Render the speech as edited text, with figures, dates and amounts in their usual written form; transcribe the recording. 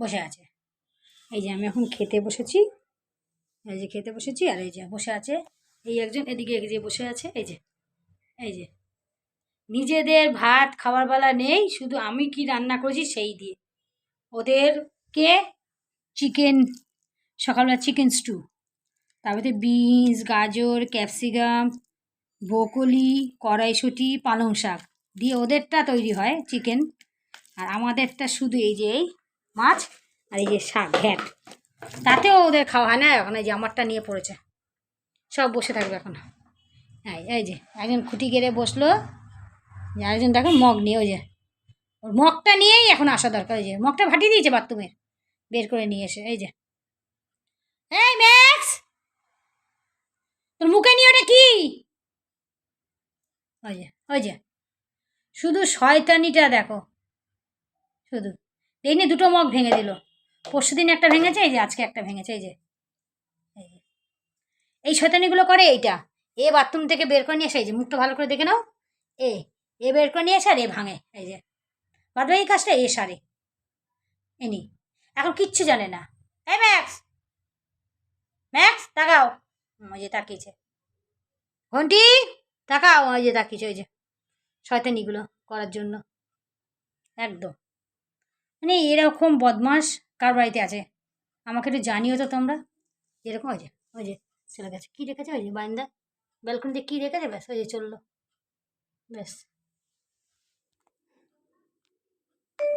বসে আছে। এই যে আমি এখন খেতে বসেছি, এই যে খেতে বসেছি, আর এই যে বসে আছে এই একজন, এদিকে যে বসে আছে, এই যে নিজেদের ভাত খাওয়ার বেলা নেই, শুধু আমি কি রান্না করেছি সেই দিয়ে। ওদেরকে চিকেন, সকালবেলা চিকেন স্টু, তারপরে বিনস, গাজর, ক্যাপসিকাম, ব্রোকলি, কড়াইশুঁটি, পালং শাক দিয়ে ওদেরটা তৈরি হয় চিকেন, আর আমাদেরটা শুধু এই যে এই মাছ আর এই যে শাক ঘ্যাট, তাতেও ওদের খাওয়া হয় না। এখন এই যে আমারটা নিয়ে পড়েছে, সব বসে থাকবে এখন। হ্যাঁ, এই যে একজন খুঁটি গেড়ে বসলো, আরেকজন দেখো মগ নিয়ে, ওই যে ওর মগটা নিয়েই এখন আসা দরকার। ওই যে মগটা ফাটিয়ে দিয়েছে বাথরুমের, বের করে নিয়ে এসে এই যে, এই ম্যাক্স, তোর মুখে নিয়ে ওটা কি? ওই যে শুধু শয়তানিটা দেখো, শুধু এই নিয়ে দুটো মগ ভেঙে দিল। পরশু দিন একটা ভেঙেছে, এই যে আজকে একটা ভেঙেছে। এই যে এই শয়তানিগুলো করে এইটা। এ বাথরুম থেকে বের করে নিয়ে আসে, এই যে মুখটা ভালো করে দেখে নাও, এ এ বের করে নিয়ে আসে আর এ ভাঙে। এই যে বাদ বাকি কাজটা এ সারে, এনি এখন কিচ্ছু জানে না। এই ম্যাক্স, ম্যাক্স তাকাও, ওই যে তাকিয়েছে। ঘন্টি তাকাও, ওই যে তাকিয়েছে। ওই যে শয়তানিগুলো করার জন্য একদম, মানে এরকম বদমাস কার বাড়িতে আছে আমাকে একটু জানিও তো তোমরা। এরকম ওই যে চলে গেছে, কী রেখেছে ওই যে বারান্দা ব্যালকনিতে, কী রেখেছে, ব্যাস ওই যে চললো, ব্যাস।